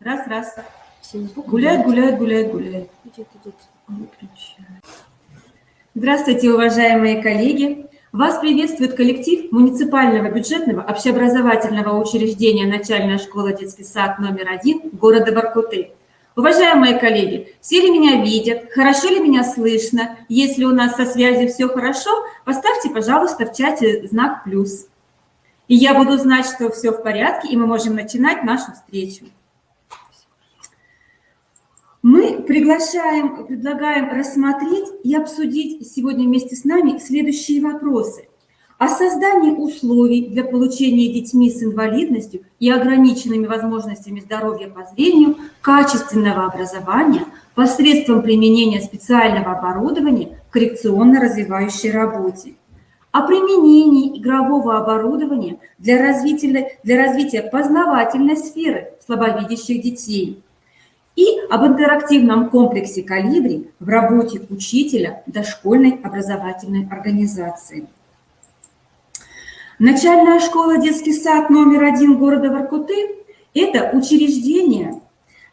Раз, раз. Гуляет, Гуляет, гуляет, гуляет, гуляет. Здравствуйте, уважаемые коллеги! Вас приветствует коллектив муниципального бюджетного общеобразовательного учреждения «Начальная школа детский сад номер 1» города Воркуты. Уважаемые коллеги, все ли меня видят? Хорошо ли меня слышно? Если у нас со связью все хорошо, поставьте, пожалуйста, в чате знак «плюс». И я буду знать, что все в порядке, и мы можем начинать нашу встречу. Мы предлагаем рассмотреть и обсудить сегодня вместе с нами следующие вопросы. О создании условий для получения детьми с инвалидностью и ограниченными возможностями здоровья по зрению качественного образования посредством применения специального оборудования в коррекционно-развивающей работе. О применении игрового оборудования для развития познавательной сферы слабовидящих детей. И об интерактивном комплексе «Колибри» в работе учителя дошкольной образовательной организации. Начальная школа «Детский сад номер 1» города Воркуты – это учреждение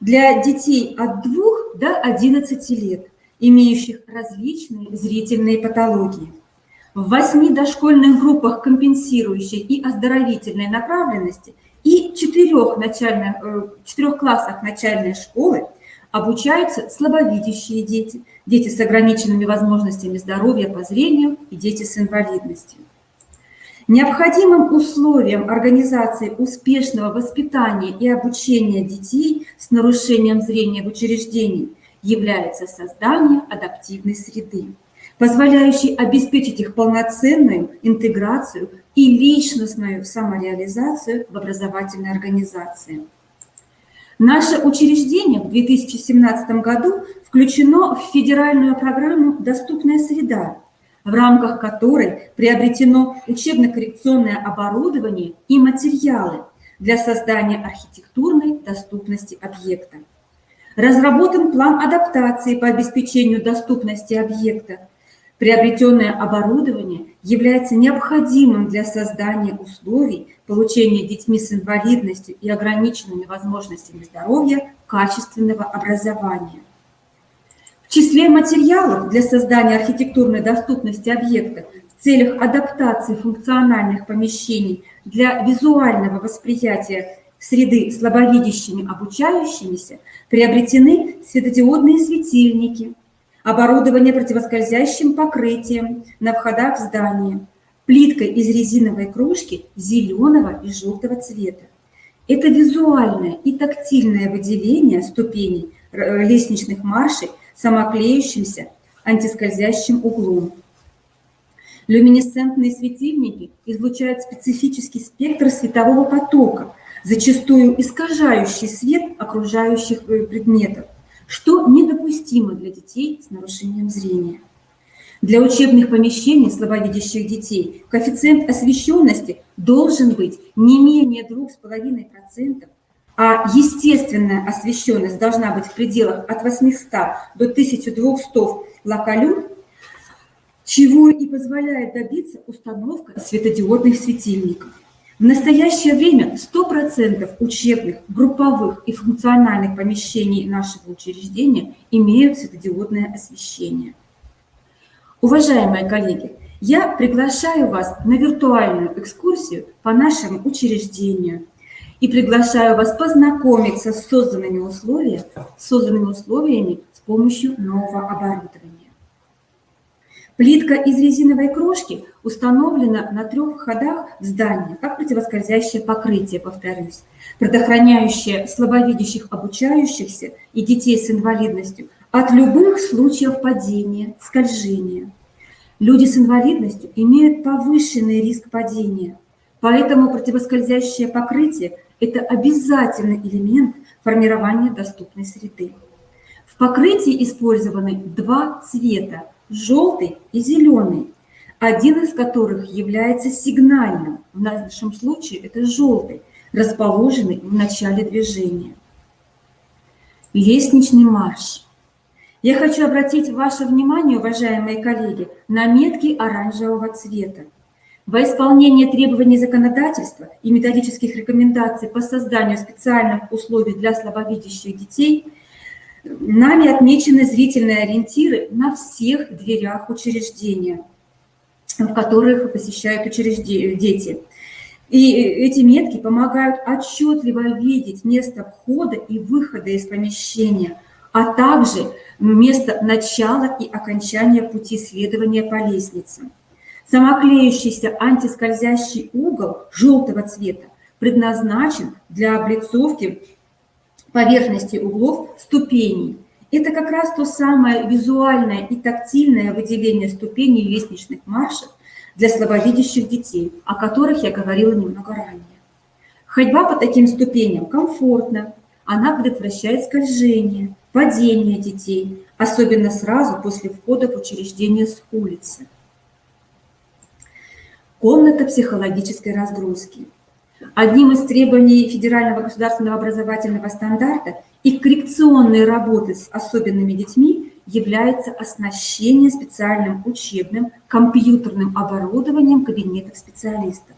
для детей от 2 до 11 лет, имеющих различные зрительные патологии. В 8 дошкольных группах компенсирующей и оздоровительной направленности и 4 классах начальной школы обучаются слабовидящие дети, дети с ограниченными возможностями здоровья по зрению и дети с инвалидностью. Необходимым условием организации успешного воспитания и обучения детей с нарушением зрения в учреждении является создание адаптивной среды, позволяющей обеспечить их полноценную интеграцию и личностную самореализацию в образовательной организации. Наше учреждение в 2017 году включено в федеральную программу «Доступная среда», в рамках которой приобретено учебно-коррекционное оборудование и материалы для создания архитектурной доступности объекта. Разработан план адаптации по обеспечению доступности объекта. Приобретенное оборудование является необходимым для создания условий получения детьми с инвалидностью и ограниченными возможностями здоровья качественного образования. В числе материалов для создания архитектурной доступности объекта в целях адаптации функциональных помещений для визуального восприятия среды слабовидящими обучающимися приобретены светодиодные светильники, оборудование противоскользящим покрытием на входах в здание, плитка из резиновой крошки зеленого и желтого цвета. Это визуальное и тактильное выделение ступеней лестничных маршей самоклеющимся антискользящим углом. Люминесцентные светильники излучают специфический спектр светового потока, зачастую искажающий свет окружающих предметов, что недопустимо для детей с нарушением зрения. Для учебных помещений слабовидящих детей коэффициент освещенности должен быть не менее 2,5%, а естественная освещенность должна быть в пределах от 800 до 1200 локалюр, чего и позволяет добиться установка светодиодных светильников. В настоящее время 100% учебных, групповых и функциональных помещений нашего учреждения имеют светодиодное освещение. Уважаемые коллеги, я приглашаю вас на виртуальную экскурсию по нашему учреждению и приглашаю вас познакомиться с созданными условиями с помощью нового оборудования. Плитка из резиновой крошки установлена на 3 входах в здание, как противоскользящее покрытие, повторюсь, предохраняющее слабовидящих обучающихся и детей с инвалидностью от любых случаев падения, скольжения. Люди с инвалидностью имеют повышенный риск падения, поэтому противоскользящее покрытие – это обязательный элемент формирования доступной среды. В покрытии использованы 2 цвета – желтый и зеленый, один из которых является сигнальным, в нашем случае это желтый, расположенный в начале движения. Лестничный марш. Я хочу обратить ваше внимание, уважаемые коллеги, на метки оранжевого цвета. Во исполнение требований законодательства и методических рекомендаций по созданию специальных условий для слабовидящих детей нами отмечены зрительные ориентиры на всех дверях учреждения, в которых посещают дети. И эти метки помогают отчетливо видеть место входа и выхода из помещения, а также место начала и окончания пути следования по лестнице. Самоклеющийся антискользящий угол желтого цвета предназначен для облицовки поверхности углов ступеней. Это как раз то самое визуальное и тактильное выделение ступеней лестничных маршев для слабовидящих детей, о которых я говорила немного ранее. Ходьба по таким ступеням комфортна, она предотвращает скольжение, падение детей, особенно сразу после входа в учреждение с улицы. Комната психологической разгрузки. Одним из требований федерального государственного образовательного стандарта и коррекционной работы с особенными детьми является оснащение специальным учебным компьютерным оборудованием кабинетов специалистов.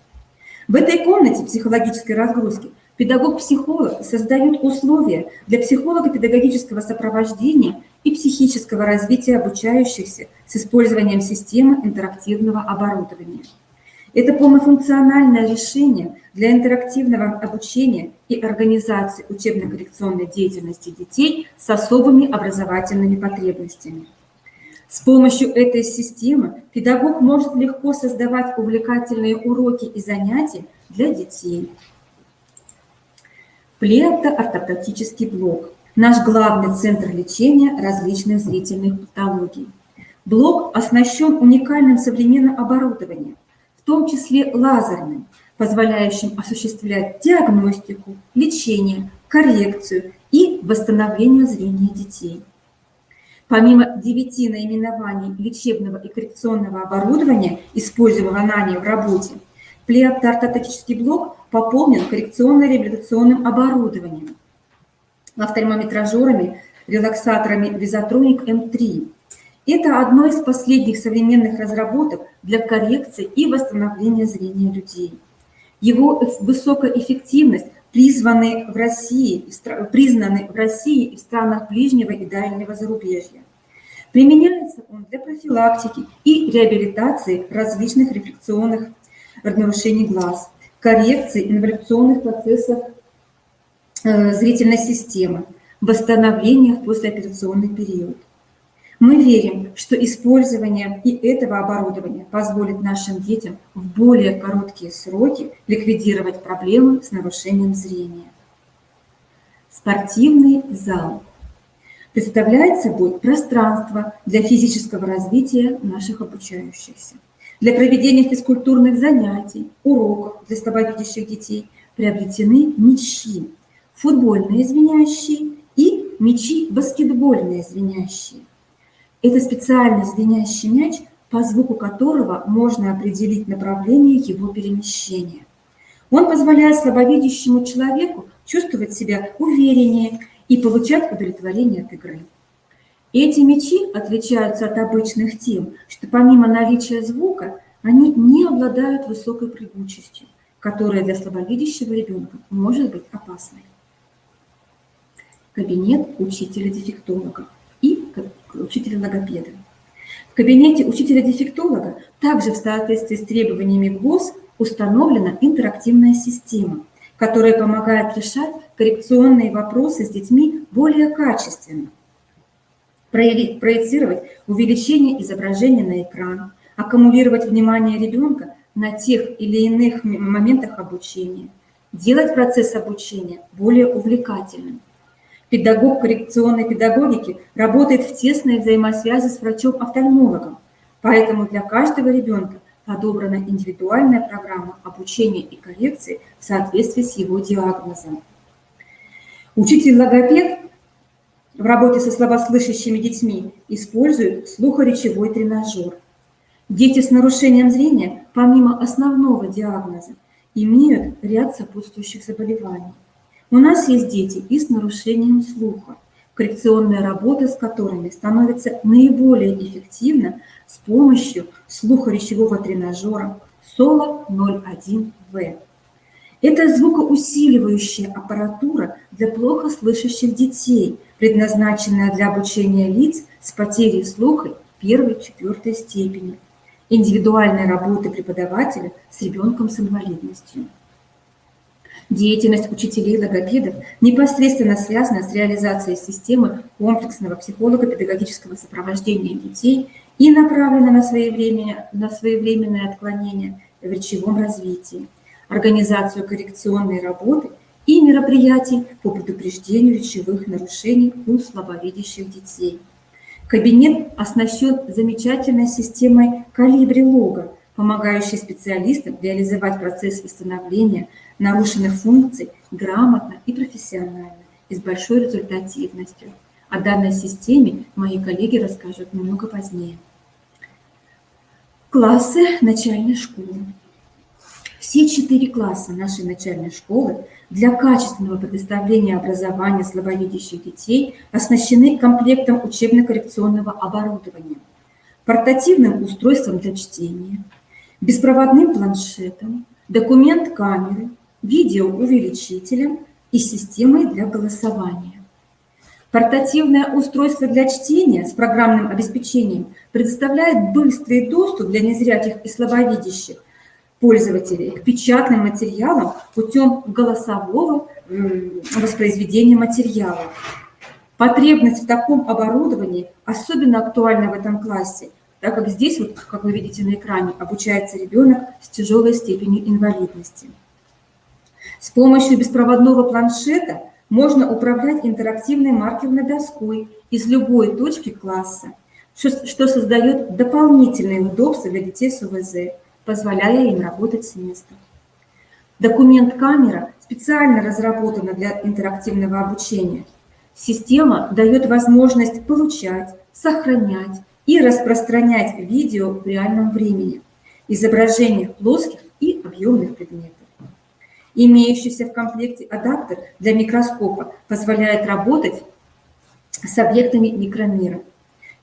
В этой комнате психологической разгрузки педагог-психолог создают условия для психолого-педагогического сопровождения и психического развития обучающихся с использованием системы интерактивного оборудования. Это полнофункциональное решение для интерактивного обучения и организации учебно-коррекционной деятельности детей с особыми образовательными потребностями. С помощью этой системы педагог может легко создавать увлекательные уроки и занятия для детей. Плеоптоортодонтический блок – наш главный центр лечения различных зрительных патологий. Блок оснащен уникальным современным оборудованием, в том числе лазерным, позволяющим осуществлять диагностику, лечение, коррекцию и восстановление зрения детей. Помимо 9 наименований лечебного и коррекционного оборудования, используемого нами в работе, плеоптоортодонтический блок пополнен коррекционно-реабилитационным оборудованием, офтальмометражерами, релаксаторами Visatronic M3. Это одно из последних современных разработок для коррекции и восстановления зрения людей. Его высокая эффективность признаны в России и в странах ближнего и дальнего зарубежья. Применяется он для профилактики и реабилитации различных рефлекционных нарушений глаз, коррекции инволюционных процессов зрительной системы, восстановления в послеоперационный период. Мы верим, что использование и этого оборудования позволит нашим детям в более короткие сроки ликвидировать проблемы с нарушением зрения. Спортивный зал представляет собой пространство для физического развития наших обучающихся. Для проведения физкультурных занятий, уроков для слабовидящих детей приобретены мячи, футбольные звенящие и мячи баскетбольные звенящие. Это специальный звенящий мяч, по звуку которого можно определить направление его перемещения. Он позволяет слабовидящему человеку чувствовать себя увереннее и получать удовлетворение от игры. Эти мячи отличаются от обычных тем, что помимо наличия звука, они не обладают высокой прыгучестью, которая для слабовидящего ребенка может быть опасной. Кабинет учителя-дефектолога и учителя-логопеда. В кабинете учителя-дефектолога также в соответствии с требованиями ГОС установлена интерактивная система, которая помогает решать коррекционные вопросы с детьми более качественно, проецировать увеличение изображения на экран, аккумулировать внимание ребенка на тех или иных моментах обучения, делать процесс обучения более увлекательным. Педагог коррекционной педагогики работает в тесной взаимосвязи с врачом-офтальмологом, поэтому для каждого ребенка подобрана индивидуальная программа обучения и коррекции в соответствии с его диагнозом. Учитель-логопед в работе со слабослышащими детьми использует слухоречевой тренажер. Дети с нарушением зрения, помимо основного диагноза, имеют ряд сопутствующих заболеваний. У нас есть дети и с нарушением слуха, коррекционная работа с которыми становится наиболее эффективна с помощью слухоречевого тренажера, SOLO-01V. Это звукоусиливающая аппаратура для плохо слышащих детей, предназначенная для обучения лиц с потерей слуха 1-4 степени, индивидуальной работы преподавателя с ребенком с инвалидностью. Деятельность учителей-логопедов непосредственно связана с реализацией системы комплексного психолого-педагогического сопровождения детей и направлена на своевременное отклонение в речевом развитии, организацию коррекционной работы и мероприятий по предупреждению речевых нарушений у слабовидящих детей. Кабинет оснащен замечательной системой калибри-лога, помогающей специалистам реализовать процесс восстановления нарушенных функций грамотно и профессионально и с большой результативностью. О данной системе мои коллеги расскажут немного позднее. Классы начальной школы. Все 4 класса нашей начальной школы для качественного предоставления образования слабовидящих детей оснащены комплектом учебно-коррекционного оборудования, портативным устройством для чтения, беспроводным планшетом, документ-камерой, видеоувеличителем и системой для голосования. Портативное устройство для чтения с программным обеспечением предоставляет быстрый доступ для незрячих и слабовидящих пользователей к печатным материалам путем голосового воспроизведения материала. Потребность в таком оборудовании особенно актуальна в этом классе, так как здесь, вот, как вы видите на экране, обучается ребенок с тяжелой степенью инвалидности. С помощью беспроводного планшета можно управлять интерактивной маркерной доской из любой точки класса, что создает дополнительные удобства для детей с ОВЗ, позволяя им работать с места. Документ-камера специально разработана для интерактивного обучения. Система дает возможность получать, сохранять и распространять видео в реальном времени, изображения плоских и объемных предметов. Имеющийся в комплекте адаптер для микроскопа позволяет работать с объектами микромира.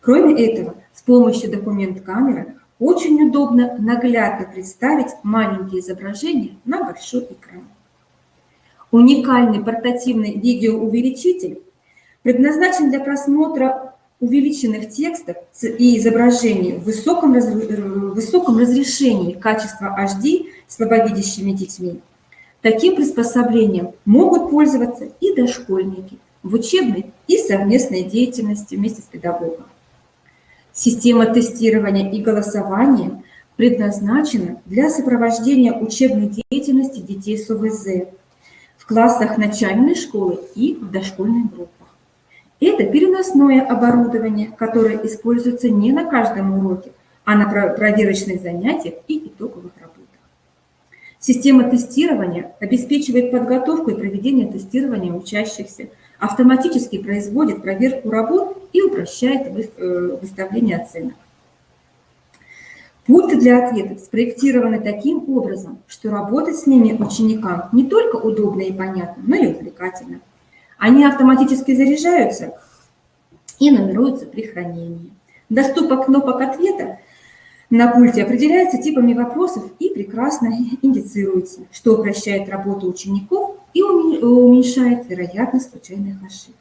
Кроме этого, с помощью документ-камеры очень удобно наглядно представить маленькие изображения на большой экран. Уникальный портативный видеоувеличитель предназначен для просмотра увеличенных текстов и изображений в высоком разрешении качества HD слабовидящими детьми. Таким приспособлением могут пользоваться и дошкольники в учебной и совместной деятельности вместе с педагогом. Система тестирования и голосования предназначена для сопровождения учебной деятельности детей с ОВЗ в классах начальной школы и в дошкольных группах. Это переносное оборудование, которое используется не на каждом уроке, а на проверочных занятиях и итоговых работах. Система тестирования обеспечивает подготовку и проведение тестирования учащихся, автоматически производит проверку работ и упрощает выставление оценок. Пульты для ответов спроектированы таким образом, что работать с ними ученикам не только удобно и понятно, но и увлекательно. Они автоматически заряжаются и нумеруются при хранении. Доступок кнопок ответа на пульте определяется типами вопросов и прекрасно индицируется, что упрощает работу учеников и уменьшает вероятность случайных ошибок.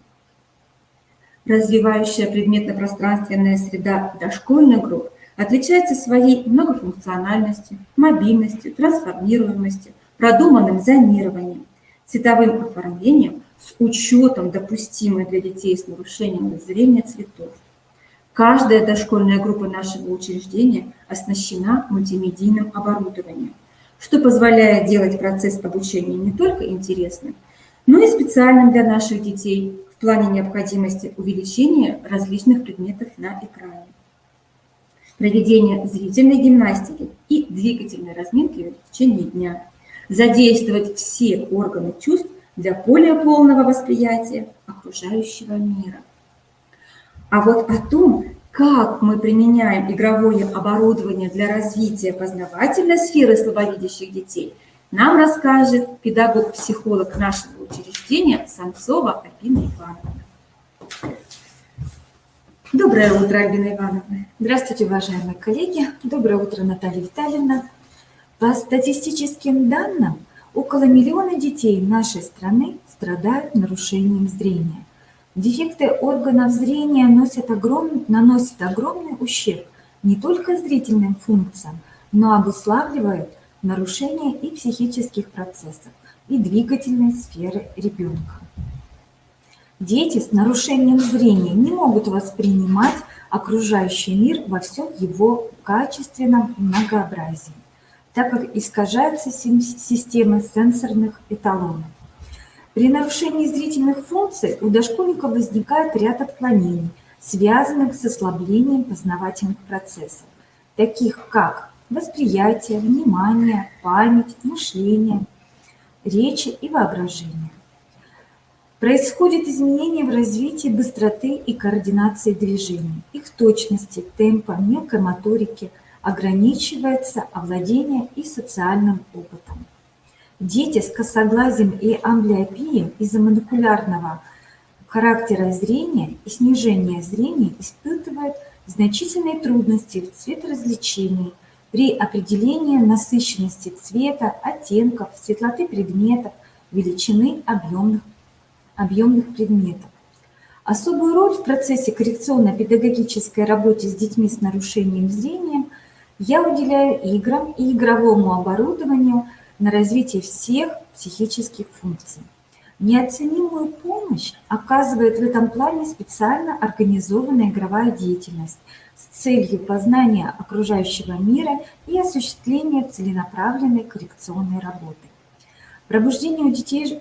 Развивающая предметно-пространственная среда дошкольных групп отличается своей многофункциональностью, мобильностью, трансформируемостью, продуманным зонированием, цветовым оформлением с учетом допустимых для детей с нарушением зрения цветов. Каждая дошкольная группа нашего учреждения оснащена мультимедийным оборудованием, что позволяет делать процесс обучения не только интересным, но и специальным для наших детей в плане необходимости увеличения различных предметов на экране, проведения зрительной гимнастики и двигательной разминки в течение дня, задействовать все органы чувств для более полного восприятия окружающего мира. А вот о том, как мы применяем игровое оборудование для развития познавательной сферы слабовидящих детей, нам расскажет педагог-психолог нашего учреждения Самцова Альбина Ивановна. Доброе утро, Альбина Ивановна. Здравствуйте, уважаемые коллеги. Доброе утро, Наталья Витальевна. По статистическим данным, около миллиона детей нашей страны страдают нарушением зрения. Дефекты органов зрения наносят огромный ущерб не только зрительным функциям, но обуславливают нарушение и психических процессов, и двигательной сферы ребенка. Дети с нарушением зрения не могут воспринимать окружающий мир во всем его качественном многообразии, так как искажается система сенсорных эталонов. При нарушении зрительных функций у дошкольников возникает ряд отклонений, связанных с ослаблением познавательных процессов, таких как восприятие, внимание, память, мышление, речи и воображение. Происходит изменение в развитии быстроты и координации движений, их точности, темпа, мелкой моторики, ограничивается овладение и социальным опытом. Дети с косоглазием и амблиопией из-за монокулярного характера зрения и снижения зрения испытывают значительные трудности в цветоразличении при определении насыщенности цвета, оттенков, светлоты предметов, величины объемных предметов. Особую роль в процессе коррекционно-педагогической работы с детьми с нарушением зрения я уделяю играм и игровому оборудованию на развитие всех психических функций. Неоценимую помощь оказывает в этом плане специально организованная игровая деятельность с целью познания окружающего мира и осуществления целенаправленной коррекционной работы. Пробуждение у детей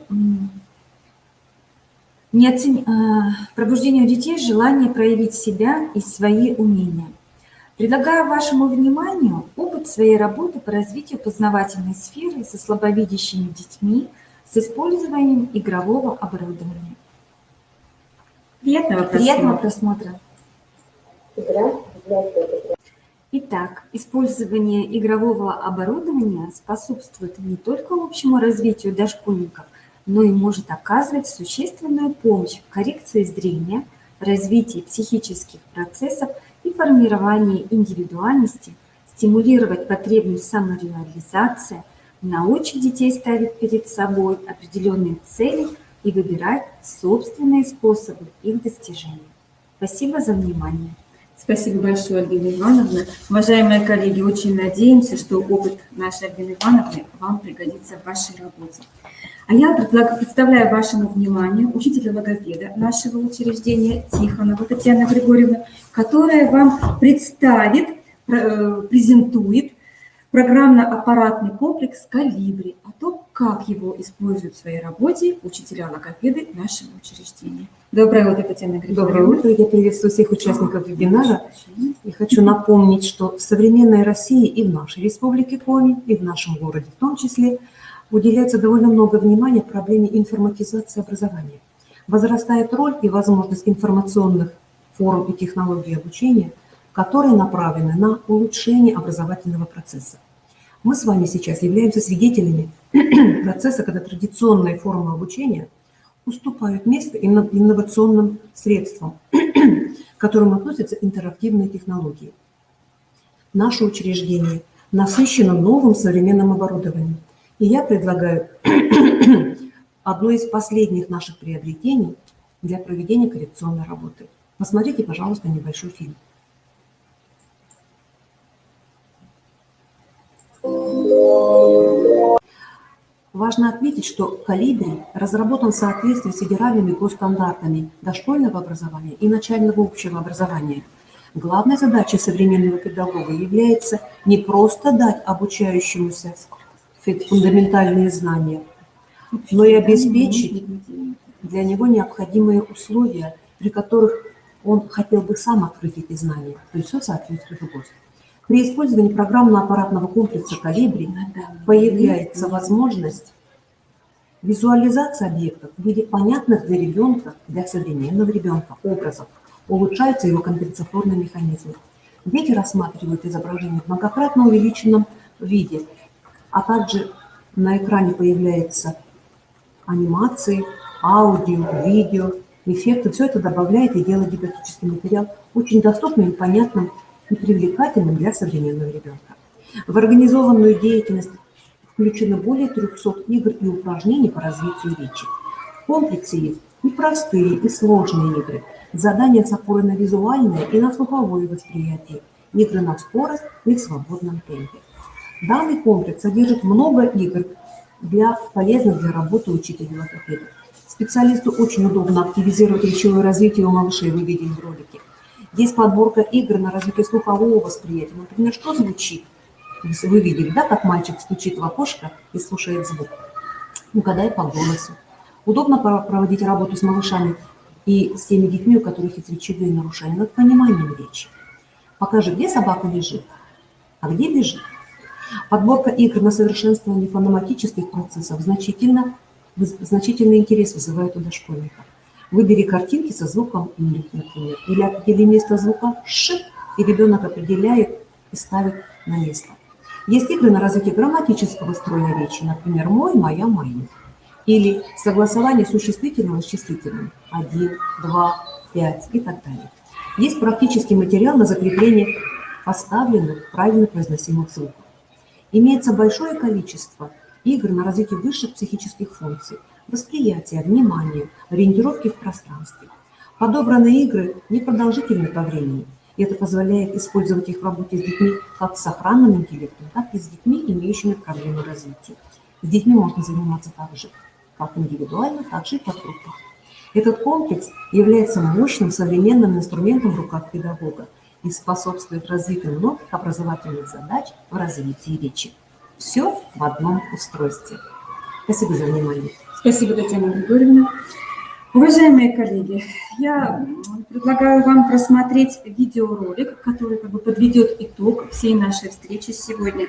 желание проявить себя и свои умения. Предлагаю вашему вниманию опыт своей работы по развитию познавательной сферы со слабовидящими детьми с использованием игрового оборудования. Приятного просмотра. Итак, использование игрового оборудования способствует не только общему развитию дошкольников, но и может оказывать существенную помощь в коррекции зрения, развитии психических процессов и формировании индивидуальности, стимулировать потребность самореализации, научить детей ставить перед собой определенные цели и выбирать собственные способы их достижения. Спасибо за внимание. Спасибо большое, Альбина Ивановна. Уважаемые коллеги, очень надеемся, что опыт нашей Альбины Ивановны вам пригодится в вашей работе. А я представляю вашему вниманию учителя-логопеда нашего учреждения Тихонову Татьяну Григорьевну, которая вам представит, презентует программно-аппаратный комплекс «Колибри», о том, как его используют в своей работе учителя-логопеды нашего учреждения. Доброе утро, Татьяна Григорьевна. Доброе утро. Я приветствую всех участников вебинара. И хочу напомнить, что в современной России и в нашей республике Коми, и в нашем городе в том числе, уделяется довольно много внимания проблеме информатизации образования. Возрастает роль и возможность информационных форм и технологий обучения, которые направлены на улучшение образовательного процесса. Мы с вами сейчас являемся свидетелями процесса, когда традиционные формы обучения уступают место инновационным средствам, к которым относятся интерактивные технологии. Наше учреждение насыщено новым современным оборудованием. И я предлагаю одно из последних наших приобретений для проведения коррекционной работы. Посмотрите, пожалуйста, небольшой фильм. Важно отметить, что «Колибри» разработан в соответствии с федеральными госстандартами дошкольного образования и начального общего образования. Главной задачей современного педагога является не просто дать обучающемуся фундаментальные знания, но и обеспечить для него необходимые условия, при которых он хотел бы сам открыть эти знания, то есть все соответствует ГОСТу. При использовании программно-аппаратного комплекса «Колибри» появляется возможность визуализации объектов в виде понятных для ребенка, для современного ребенка образов, улучшаются его компенсаторные механизмы. Дети рассматривают изображение в многократно увеличенном виде, а также на экране появляются анимации, аудио, видео, эффекты. Все это добавляет и делает дидактический материал очень доступным и понятным и привлекательным для современного ребенка. В организованную деятельность включено более 300 игр и упражнений по развитию речи. В комплексе есть и простые, и сложные игры, задания с опорой на визуальное и на слуховое восприятие, игры на скорость и в свободном темпе. Данный комплекс содержит много игр, полезных для работы учителей логопеда. Специалисту очень удобно активизировать речевое развитие у малышей, вы видели в ролике. Есть подборка игр на развитие слухового восприятия. Например, что звучит? Вы видели, да, как мальчик стучит в окошко и слушает звук. Угадай по голосу. Удобно проводить работу с малышами и с теми детьми, у которых есть речевые нарушения, над пониманием речи. Покажи, где собака лежит, а где бежит. Подборка игр на совершенствование фонематических процессов значительный интерес вызывает у дошкольников. Выбери картинки со звуком «м», например, или определи место звука «ш», и ребенок определяет и ставит на место. Есть игры на развитие грамматического строя речи, например, «мой», «моя», «мои». Или согласование существительного с числительным 1, 2, 5 и так далее. Есть практический материал на закрепление поставленных правильно произносимых звуков. Имеется большое количество игр на развитие высших психических функций, восприятия, внимания, ориентировки в пространстве. Подобранные игры непродолжительны по времени, и это позволяет использовать их в работе с детьми как с сохранным интеллектом, так и с детьми, имеющими проблемы развития. С детьми можно заниматься так же, как индивидуально, так же и по группам. Этот комплекс является мощным современным инструментом в руках педагога и способствует развитию многих образовательных задач в развитии речи. Все в одном устройстве. Спасибо за внимание. Спасибо, Татьяна Григорьевна. Уважаемые коллеги, я предлагаю вам просмотреть видеоролик, который подведет итог всей нашей встречи сегодня.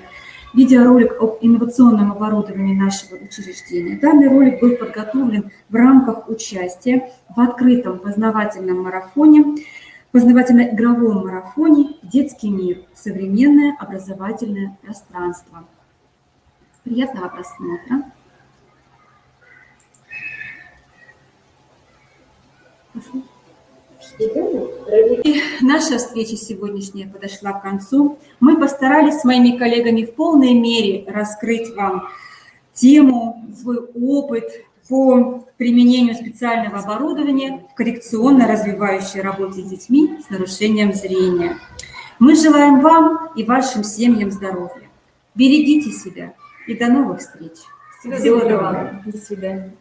Видеоролик об инновационном оборудовании нашего учреждения. Данный ролик был подготовлен в рамках участия в открытом познавательно-игровом марафоне «Детский мир. Современное образовательное пространство». Приятного просмотра. И наша встреча сегодняшняя подошла к концу. Мы постарались с моими коллегами в полной мере раскрыть вам тему, свой опыт по применению специального оборудования в коррекционно-развивающей работе с детьми с нарушением зрения. Мы желаем вам и вашим семьям здоровья. Берегите себя и до новых встреч. Всего доброго. До свидания.